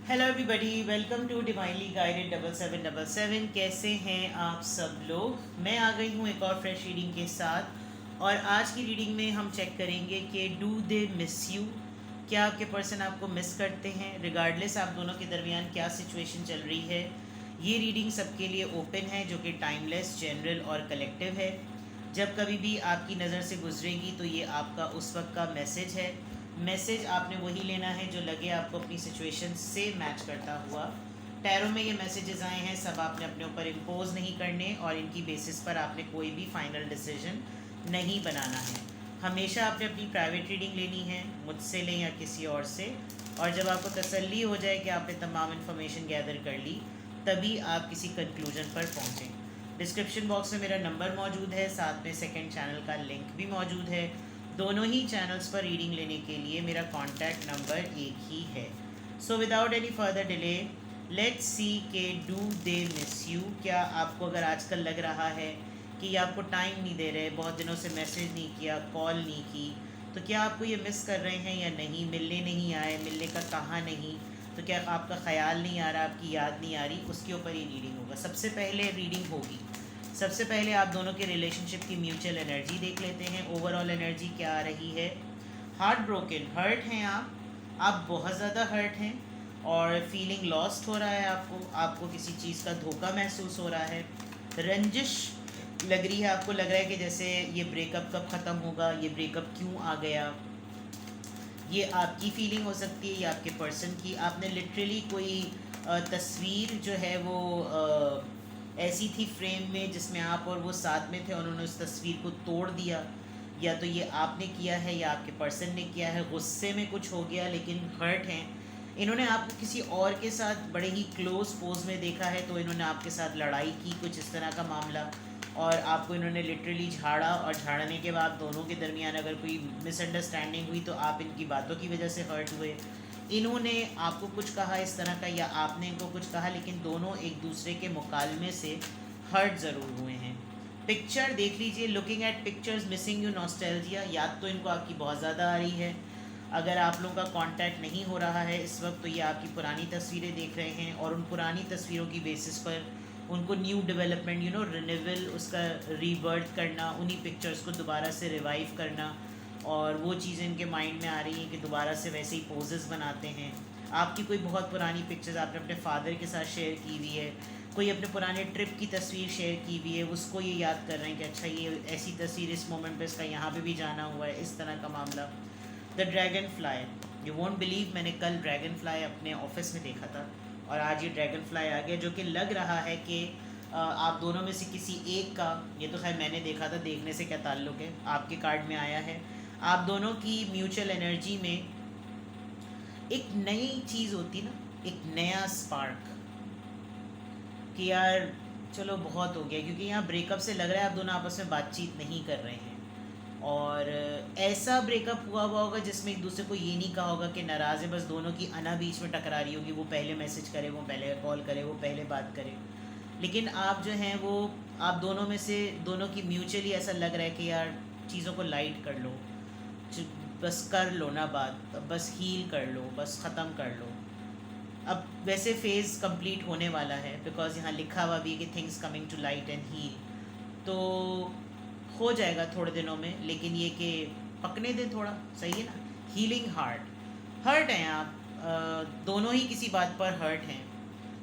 Hello everybody, welcome to divinely guided 7777। कैसे हैं आप सब लोग। मैं आ गई हूँ एक और फ्रेश रीडिंग के साथ। और आज की रीडिंग में हम चेक करेंगे कि डू दे मिस यू। क्या आपके पर्सन आपको मिस करते हैं, रिगार्डलेस आप दोनों के दरमियान क्या सिचुएशन चल रही है। ये रीडिंग सबके लिए ओपन है, जो कि टाइमलेस, जनरल और कलेक्टिव है। जब कभी भी आपकी नज़र से गुजरेगी तो ये आपका उस वक्त का मैसेज है। मैसेज आपने वही लेना है जो लगे आपको अपनी सिचुएशन से मैच करता हुआ। टैरो में ये मैसेजेस आए हैं, सब आपने अपने ऊपर इम्पोज नहीं करने और इनकी बेसिस पर आपने कोई भी फाइनल डिसीजन नहीं बनाना है। हमेशा आपने अपनी प्राइवेट रीडिंग लेनी है, मुझसे लें या किसी और से। और जब आपको तसल्ली हो जाए कि आपने तमाम इन्फॉर्मेशन गैदर कर ली, तभी आप किसी कंक्लूजन पर पहुँचें। डिस्क्रिप्शन बॉक्स में मेरा नंबर मौजूद है, साथ में सेकंड चैनल का लिंक भी मौजूद है। दोनों ही चैनल्स पर रीडिंग लेने के लिए मेरा कॉन्टैक्ट नंबर एक ही है। So without any further delay, let's see के डू दे मिस यू। क्या आपको अगर आजकल लग रहा है कि ये आपको टाइम नहीं दे रहे, बहुत दिनों से मैसेज नहीं किया, कॉल नहीं की, तो क्या आपको ये मिस कर रहे हैं या नहीं, मिलने नहीं आए, मिलने का कहा नहीं, तो क्या आपका ख्याल नहीं आ रहा, आपकी याद नहीं आ रही, उसके ऊपर ये रीडिंग होगा। सबसे पहले रीडिंग होगी, सबसे पहले आप दोनों के रिलेशनशिप की म्यूचुअल एनर्जी देख लेते हैं। ओवरऑल एनर्जी क्या आ रही है। हार्ट ब्रोकन, हर्ट हैं आप बहुत ज़्यादा हर्ट हैं और फीलिंग लॉस्ट हो रहा है आपको किसी चीज़ का धोखा महसूस हो रहा है। रंजिश लग रही है, आपको लग रहा है कि जैसे ये ब्रेकअप कब ख़त्म होगा, ये ब्रेकअप क्यों आ गया। ये आपकी फीलिंग हो सकती है या आपके पर्सन की। आपने लिटरली कोई तस्वीर जो है वो ऐसी थी फ्रेम में जिसमें आप और वो साथ में थे और उन्होंने उस तस्वीर को तोड़ दिया। या तो ये आपने किया है या आपके पर्सन ने किया है। गुस्से में कुछ हो गया, लेकिन हर्ट हैं। इन्होंने आपको किसी और के साथ बड़े ही क्लोज पोज में देखा है, तो इन्होंने आपके साथ लड़ाई की, कुछ इस तरह का मामला। और आपको इन्होंने लिटरली झाड़ा, और झाड़ने के बाद दोनों के दरमियान अगर कोई मिसअंडरस्टैंडिंग हुई तो आप इनकी बातों की वजह से हर्ट हुए। इन्होंने आपको कुछ कहा इस तरह का या आपने इनको कुछ कहा, लेकिन दोनों एक दूसरे के मुकालमे से हर्ट ज़रूर हुए हैं। पिक्चर देख लीजिए, looking at pictures missing you nostalgia. याद तो इनको आपकी बहुत ज़्यादा आ रही है। अगर आप लोगों का कांटेक्ट नहीं हो रहा है इस वक्त, तो ये आपकी पुरानी तस्वीरें देख रहे हैं और उन पुरानी तस्वीरों की बेसिस पर उनको न्यू डेवलपमेंट, रिन्यूअल, उसका रीबर्थ करना, उन्हीं पिक्चर्स को दोबारा से रिवाइव करना। और वो चीज़ें इनके माइंड में आ रही हैं कि दोबारा से वैसे ही पोजेस बनाते हैं। आपकी कोई बहुत पुरानी पिक्चर्स आपने अपने फादर के साथ शेयर की हुई है, कोई अपने पुराने ट्रिप की तस्वीर शेयर की हुई है, उसको ये याद कर रहे हैं कि अच्छा ये ऐसी तस्वीर इस मोमेंट पे इसका यहाँ पे भी जाना हुआ है, इस तरह का मामला। The dragon fly, you won't believe, मैंने कल ड्रैगन फ्लाई अपने ऑफिस में देखा था और आज ये ड्रैगन फ्लाई आ गया, जो कि लग रहा है कि आप दोनों में से किसी एक का, ये तो खैर मैंने देखा था, देखने से क्या ताल्लुक़ है, आपके कार्ड में आया है। आप दोनों की म्यूचुअल एनर्जी में एक नई चीज़ होती ना, एक नया स्पार्क, कि यार चलो बहुत हो गया, क्योंकि यहाँ ब्रेकअप से लग रहा है आप दोनों आपस में बातचीत नहीं कर रहे हैं। और ऐसा ब्रेकअप हुआ होगा जिसमें एक दूसरे को ये नहीं कहा होगा कि नाराज़ है, बस दोनों की अना बीच में टकरा रही होगी। वो पहले मैसेज करे, वो पहले कॉल करे, वो पहले बात करे। लेकिन आप जो हैं वो, आप दोनों में से दोनों की म्यूचुअली ऐसा लग रहा है कि यार चीज़ों को लाइट कर लो, बस कर लो ना बात, बस हील कर लो, बस ख़त्म कर लो। अब वैसे फ़ेज़ कंप्लीट होने वाला है, बिकॉज यहाँ लिखा हुआ भी है कि things coming to light and heal, तो हो जाएगा थोड़े दिनों में। लेकिन ये कि पकने दें थोड़ा, सही है ना। हीलिंग हार्ट, हर्ट हैं आप, दोनों ही किसी बात पर हर्ट हैं।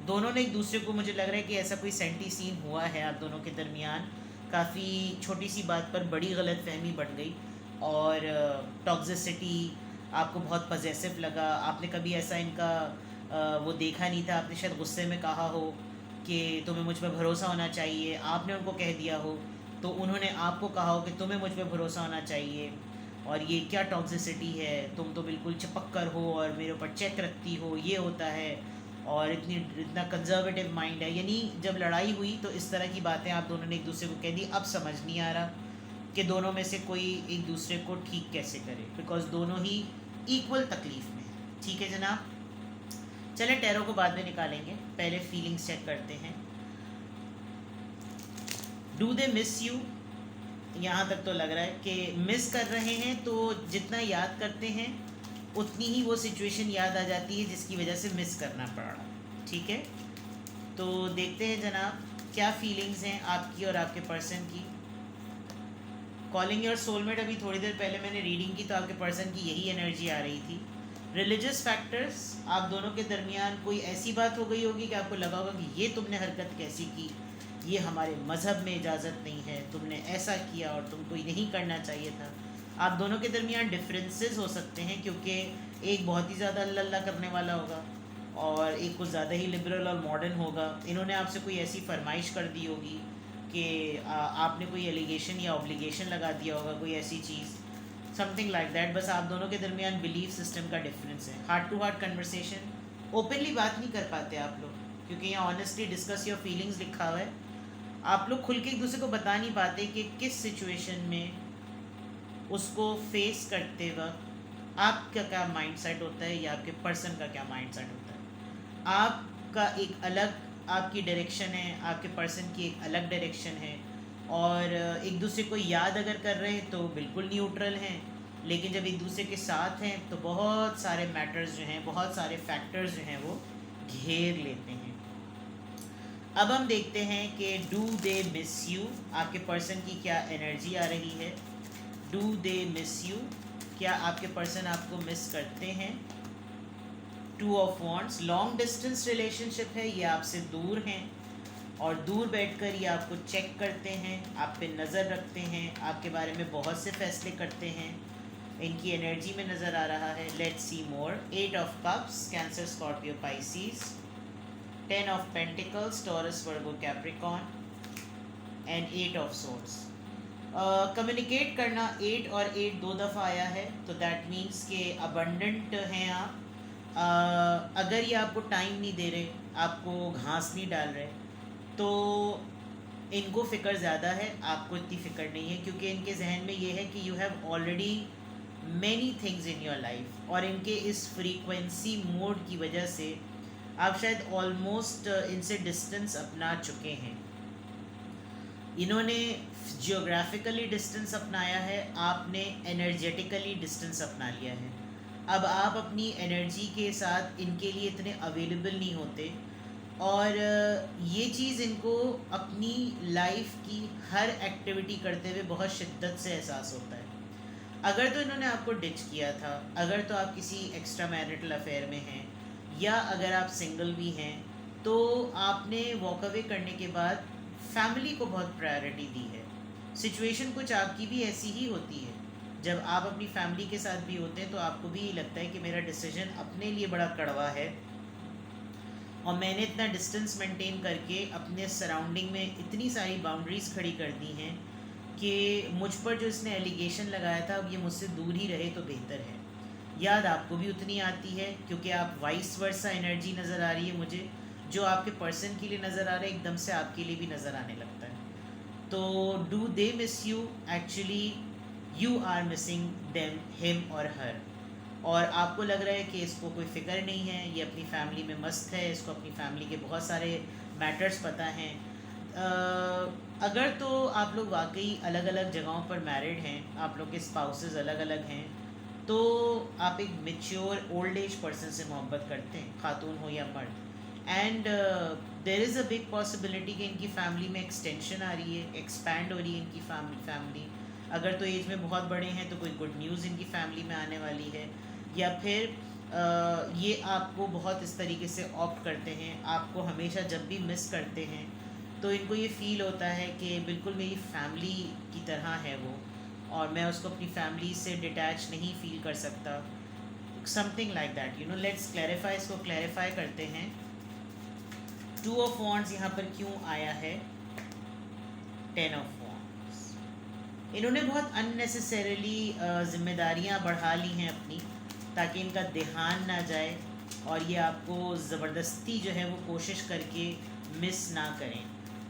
दोनों ने एक दूसरे को, मुझे लग रहा है कि ऐसा कोई सेंटी सीन हुआ है आप दोनों के दरमियान, काफ़ी छोटी सी बात पर बड़ी गलत फहमी बढ़ गई और टॉक्सिसिटी, आपको बहुत पजेसिव लगा। आपने कभी ऐसा इनका वो देखा नहीं था। आपने शायद गुस्से में कहा हो कि तुम्हें मुझ पर भरोसा होना चाहिए, आपने उनको कह दिया हो, तो उन्होंने आपको कहा हो कि तुम्हें मुझ पर भरोसा होना चाहिए, और ये क्या टॉक्सिसिटी है, तुम तो बिल्कुल चिपक्कर हो और मेरे ऊपर चेक रखती हो, ये होता है, और इतना कंजर्वेटिव माइंड है। यानी जब लड़ाई हुई तो इस तरह की बातें आप दोनों ने एक दूसरे को कह दी। अब समझ नहीं आ रहा कि दोनों में से कोई एक दूसरे को ठीक कैसे करे, बिकॉज दोनों ही इक्वल तकलीफ़ में। ठीक है जनाब, चलें टैरो को बाद में निकालेंगे, पहले फीलिंग्स चेक करते हैं। डू दे मिस यू, यहाँ तक तो लग रहा है कि मिस कर रहे हैं, तो जितना याद करते हैं उतनी ही वो सिचुएशन याद आ जाती है जिसकी वजह से मिस करना पड़ा। ठीक है, तो देखते हैं जनाब क्या फीलिंग्स हैं आपकी और आपके पर्सन की। कॉलिंग योर सोलमेट, अभी थोड़ी देर पहले मैंने रीडिंग की तो आपके पर्सन की यही एनर्जी आ रही थी। रिलीजियस फैक्टर्स, आप दोनों के दरमियान कोई ऐसी बात हो गई होगी कि आपको लगा होगा कि ये तुमने हरकत कैसी की, ये हमारे मज़हब में इजाज़त नहीं है, तुमने ऐसा किया और तुमको नहीं करना चाहिए था। आप दोनों के दरमियान डिफरेंसेस हो सकते हैं क्योंकि एक बहुत ही ज़्यादा अल्लाह अल्लाह करने वाला होगा और एक कुछ ज़्यादा ही लिबरल और मॉडर्न होगा। इन्होंने आपसे कोई ऐसी फरमाइश कर दी होगी कि आपने कोई एलिगेशन या ऑब्लिगेशन लगा दिया होगा, कोई ऐसी चीज़, समथिंग लाइक दैट। बस आप दोनों के दरमियान बिलीफ सिस्टम का डिफरेंस है। Heart to heart conversation, openly बात नहीं कर पाते आप लोग क्योंकि यहाँ ऑनेस्टली डिस्कस योर फीलिंग्स लिखा हुआ है। आप लोग खुल के एक दूसरे को बता नहीं पाते कि किस सिचुएशन में उसको फेस करते वक्त आपका क्या माइंड सेट होता है या आपके पर्सन का क्या माइंड सेट होता है। आपका एक अलग आपकी डायरेक्शन है, आपके पर्सन की एक अलग डायरेक्शन है और एक दूसरे को याद अगर कर रहे हैं तो बिल्कुल न्यूट्रल हैं, लेकिन जब एक दूसरे के साथ हैं तो बहुत सारे मैटर्स जो हैं, बहुत सारे फैक्टर्स जो हैं वो घेर लेते हैं। अब हम देखते हैं कि डू दे मिस यू, आपके पर्सन की क्या एनर्जी आ रही है। डू दे मिस यू, क्या आपके पर्सन आपको मिस करते हैं। Two of wants, long distance relationship है, ये आपसे दूर हैं और दूर बैठकर ये आपको चेक करते हैं, आप पे नज़र रखते हैं, आपके बारे में बहुत से फैसले करते हैं, इनकी एनर्जी में नज़र आ रहा है। Let's see more. 8 of cups, cancer, Scorpio, Pisces. 10 of pentacles, taurus, Virgo, Capricorn and 8 of swords. Communicate करना, 8 और 8 दो दफ़ा आया है तो दैट मीन्स के अबंडेंट हैं आप। अगर ये आपको टाइम नहीं दे रहे, आपको घास नहीं डाल रहे, तो इनको फ़िक्र ज़्यादा है, आपको इतनी फ़िक्र नहीं है क्योंकि इनके जहन में ये है कि you have already many things in your life और इनके इस फ्रीक्वेंसी मोड की वजह से आप शायद ऑलमोस्ट इनसे डिस्टेंस अपना चुके हैं। इन्होंने जियोग्राफिकली डिस्टेंस अपनाया है, आपने एनर्जेटिकली डिस्टेंस अपना लिया है। अब आप अपनी एनर्जी के साथ इनके लिए इतने अवेलेबल नहीं होते और ये चीज़ इनको अपनी लाइफ की हर एक्टिविटी करते हुए बहुत शिद्दत से एहसास होता है। अगर तो इन्होंने आपको डिच किया था, अगर तो आप किसी एक्स्ट्रा मैरिटल अफेयर में हैं या अगर आप सिंगल भी हैं, तो आपने वॉक अवे करने के बाद फैमिली को बहुत प्रायोरिटी दी है। सिचुएशन कुछ आपकी भी ऐसी ही होती है, जब आप अपनी फैमिली के साथ भी होते हैं तो आपको भी लगता है कि मेरा डिसीजन अपने लिए बड़ा कड़वा है और मैंने इतना डिस्टेंस मेंटेन करके अपने सराउंडिंग में इतनी सारी बाउंड्रीज़ खड़ी कर दी हैं कि मुझ पर जो इसने एलिगेशन लगाया था अब ये मुझसे दूर ही रहे तो बेहतर है। याद आपको भी उतनी आती है क्योंकि आप वाइस वर्सा एनर्जी नज़र आ रही है मुझे, जो आपके पर्सन के लिए नज़र आ रहा है एकदम से आपके लिए भी नज़र आने लगता है। तो do they miss you, actually you are missing them, him और हर, और आपको लग रहा है कि इसको कोई फ़िक्र नहीं है, ये अपनी फैमिली में मस्त है, इसको अपनी फैमिली के बहुत सारे मैटर्स पता हैं। अगर तो आप लोग वाकई अलग अलग जगहों पर मैरिड हैं, आप लोग के स्पाउसेस अलग अलग हैं, तो आप एक मेच्योर ओल्ड एज पर्सन से मोहब्बत करते हैं, खातून हो या मर्द, and there is a big possibility कि इनकी फैमिली में एक्सटेंशन आ रही है, एक्सपैंड हो रही है इनकी फैमिली। अगर तो एज में बहुत बड़े हैं तो कोई गुड न्यूज़ इनकी फैमिली में आने वाली है, या फिर ये आपको बहुत इस तरीके से ऑप्ट करते हैं, आपको हमेशा जब भी मिस करते हैं तो इनको ये फ़ील होता है कि बिल्कुल मेरी फैमिली की तरह है वो और मैं उसको अपनी फैमिली से डिटैच नहीं फील कर सकता, something like that, you know. Let's clarify, इसको क्लैरिफाई करते हैं। 2 ऑफ वॉन्ड्स यहाँ पर क्यों आया है, 10 ऑफ वॉन्ड्स। इन्होंने बहुत अननेसेसरीली जिम्मेदारियाँ बढ़ा ली हैं अपनी, ताकि इनका ध्यान ना जाए और ये आपको ज़बरदस्ती जो है वो कोशिश करके मिस ना करें,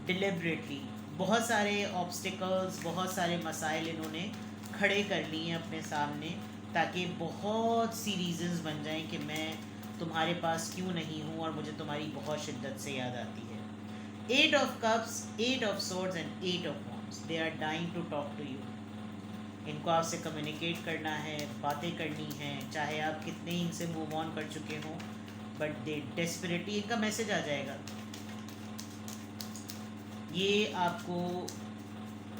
डिलिबरेटली। बहुत सारे ऑब्स्टिकल्स, बहुत सारे मसाइल इन्होंने खड़े कर लिए हैं अपने सामने, ताकि बहुत सी रीज़न्स बन जाएं कि मैं तुम्हारे पास क्यों नहीं हूँ और मुझे तुम्हारी बहुत शिद्दत से याद आती है। 8 of cups, 8 of swords and 8 of wands, they are dying to talk to you. इनको आपसे कम्युनिकेट करना है, बातें करनी है, चाहे आप कितने ही इनसे मूव ऑन कर चुके हों, बट दे डेस्परेटली इनका मैसेज आ जाएगा। ये आपको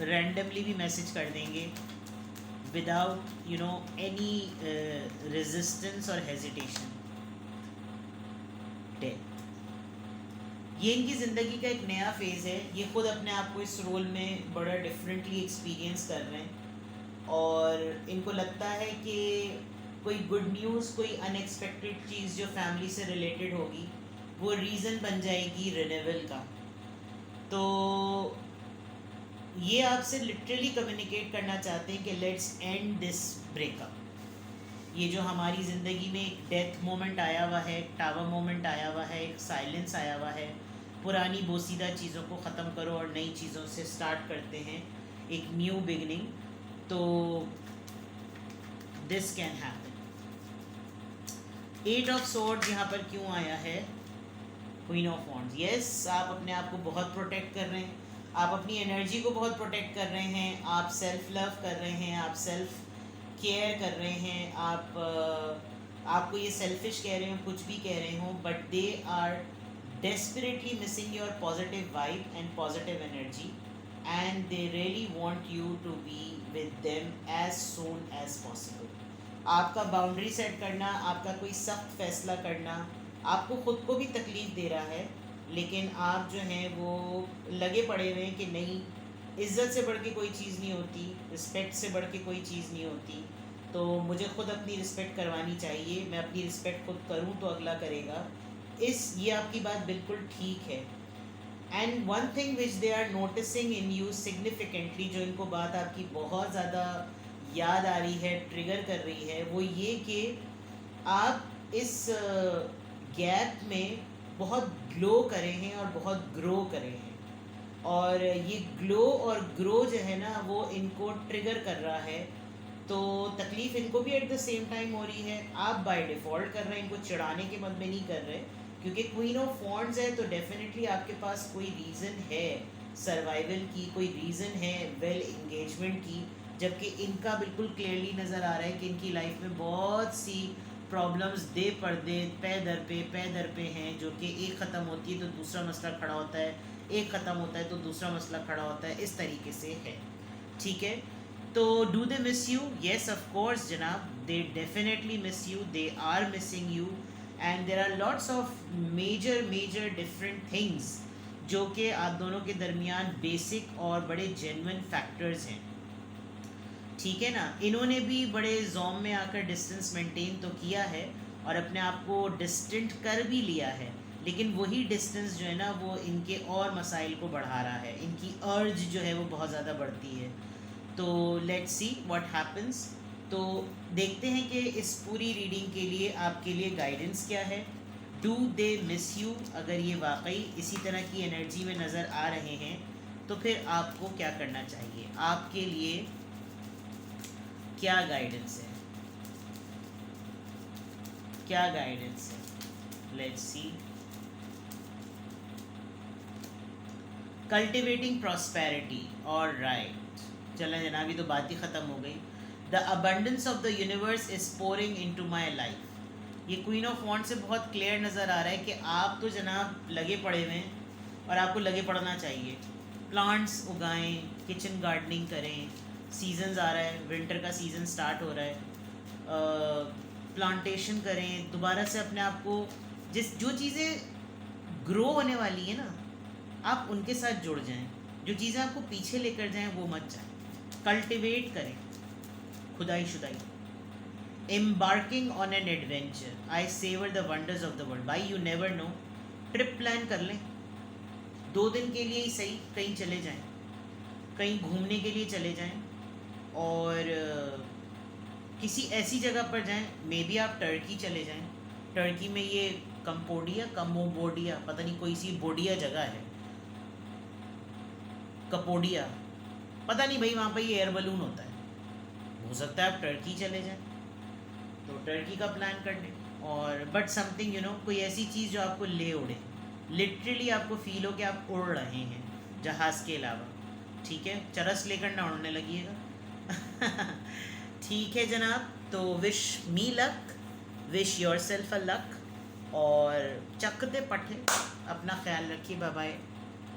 रैंडमली भी मैसेज कर देंगे विदाउट एनी रेजिस्टेंस और हेजिटेशन। ये इनकी ज़िंदगी का एक नया फेज़ है। ये खुद अपने आप को इस रोल में बड़ा डिफरेंटली एक्सपीरियंस कर रहे हैं और इनको लगता है कि कोई गुड न्यूज़, कोई अनएक्सपेक्टेड चीज़ जो फैमिली से रिलेटेड होगी वो रीज़न बन जाएगी रिन्यूअल का। तो ये आपसे लिटरली कम्युनिकेट करना चाहते हैं कि लेट्स एंड दिस ब्रेकअप। ये जो हमारी ज़िंदगी में एक डेथ मोमेंट आया हुआ है, एक टावर मोमेंट आया हुआ है, एक साइलेंस आया हुआ है, पुरानी बोसीदा चीज़ों को ख़त्म करो और नई चीज़ों से स्टार्ट करते हैं एक न्यू बिगनिंग। तो this can happen. 8 of swords यहाँ पर क्यों आया है? Queen of wands. यस, आप अपने आप को बहुत प्रोटेक्ट कर रहे हैं, आप अपनी एनर्जी को बहुत प्रोटेक्ट कर रहे हैं, आप सेल्फ लव कर रहे हैं, आप सेल्फ केयर कर रहे हैं, आपको ये सेल्फिश कह रहे हो, कुछ भी कह रहे हो, but they are desperately missing your positive vibe and positive energy, and they really want you to be with them as soon as possible. आपका बाउंड्री सेट करना, आपका कोई सख्त फैसला करना आपको ख़ुद को भी तकलीफ़ दे रहा है, लेकिन आप जो हैं वो लगे पड़े हुए हैं कि नहीं, इज़्ज़त से बढ़ के कोई चीज़ नहीं होती, रिस्पेक्ट से बढ़ के कोई चीज़ नहीं होती, तो मुझे ख़ुद अपनी रिस्पेक्ट करवानी चाहिए। मैं अपनी रिस्पेक्ट खुद करूँ तो अगला करेगा। ये आपकी बात बिल्कुल ठीक है। And one thing which they are noticing in you significantly, जो इनको बात आपकी बहुत ज़्यादा याद आ रही है, ट्रिगर कर रही है, वो ये कि आप इस गैप में बहुत ग्लो करे हैं और बहुत ग्रो करे हैं, और ये ग्लो और ग्रो जो है ना वो इनको ट्रिगर कर रहा है। तो तकलीफ़ इनको भी एट द सेम टाइम हो रही है। आप बाय डिफ़ॉल्ट कर रहे हैं, इनको चिढ़ाने के मत में नहीं कर रहे, क्योंकि क्वीन ऑफ वॉन्ड्स है तो डेफिनेटली आपके पास कोई रीज़न है सर्वाइवल की, कोई रीज़न है वेल इंगेजमेंट की, जबकि इनका बिल्कुल क्लियरली नज़र आ रहा है कि इनकी लाइफ में बहुत सी प्रॉब्लम्स दे पर्दे पे दर पे हैं, जो कि एक ख़त्म होती है तो दूसरा मसला खड़ा होता है, एक ख़त्म होता है तो दूसरा मसला खड़ा होता है, इस तरीके से है। ठीक है, तो do they miss you? Yes of course जनाब, they definitely miss you, they are missing you, and there are lots of major different things जो कि आप दोनों के दरमियान बेसिक और बड़े जेन्युइन फैक्टर्स हैं। ठीक है ना, इन्होंने भी बड़े जोम में आकर डिस्टेंस मेंटेन तो किया है और अपने आप को डिस्टेंट कर भी लिया है, लेकिन वही डिस्टेंस जो है ना वो इनके और मसाइल को बढ़ा रहा है, इनकी अर्ज जो है वो बहुत ज़्यादा बढ़ती है। तो लेट्स सी व्हाट हैपन्स। तो देखते हैं कि इस पूरी रीडिंग के लिए आपके लिए गाइडेंस क्या है। Do they miss you? अगर ये वाकई इसी तरह की एनर्जी में नज़र आ रहे हैं तो फिर आपको क्या करना चाहिए, आपके लिए क्या गाइडेंस है, क्या गाइडेंस है? Let's see. Cultivating prosperity, alright, चलें जनाब, ये तो बात ही ख़त्म हो गई। The abundance of the universe is pouring into my life. ये क्वीन ऑफ वॉन्ड से बहुत क्लियर नज़र आ रहा है कि आप तो जनाब लगे पड़े हुए हैं और आपको लगे पड़ना चाहिए। प्लांट्स उगाएं, किचन गार्डनिंग करें, सीजन्स आ रहा है, विंटर का सीज़न स्टार्ट हो रहा है, प्लांटेशन करें, दोबारा से अपने आप को जो चीज़ें ग्रो होने वाली है ना आप उनके साथ जुड़ जाएं, जो चीज़ें आपको पीछे लेकर जाएं वो मत जाएं। कल्टिवेट करें खुदाई शुदाई। Embarking on an adventure, I savour the wonders of the world, भाई you never know. Trip plan कर लें, 2 दिन के लिए ही सही, कहीं चले जाएं, कहीं घूमने के लिए चले जाएं, और किसी ऐसी जगह पर जाएं, मे बी आप टर्की चले जाएं। टर्की में ये कमोबोडिया, पता नहीं कोई सी बोडिया जगह है, कपोडिया, पता नहीं भाई, वहाँ पर ये एयर बलून होता है, हो सकता है आप टर्की चले जाएं, तो टर्की का प्लान कर लें। और बट समथिंग कोई ऐसी चीज़ जो आपको ले उड़े, लिटरली आपको फील हो कि आप उड़ रहे हैं जहाज़ के अलावा। ठीक है, चरस लेकर ना उड़ने लगिएगा, ठीक है जनाब, तो wish me luck, wish your self a luck, और चक दे पठे, अपना ख्याल रखिए, बाय बाय।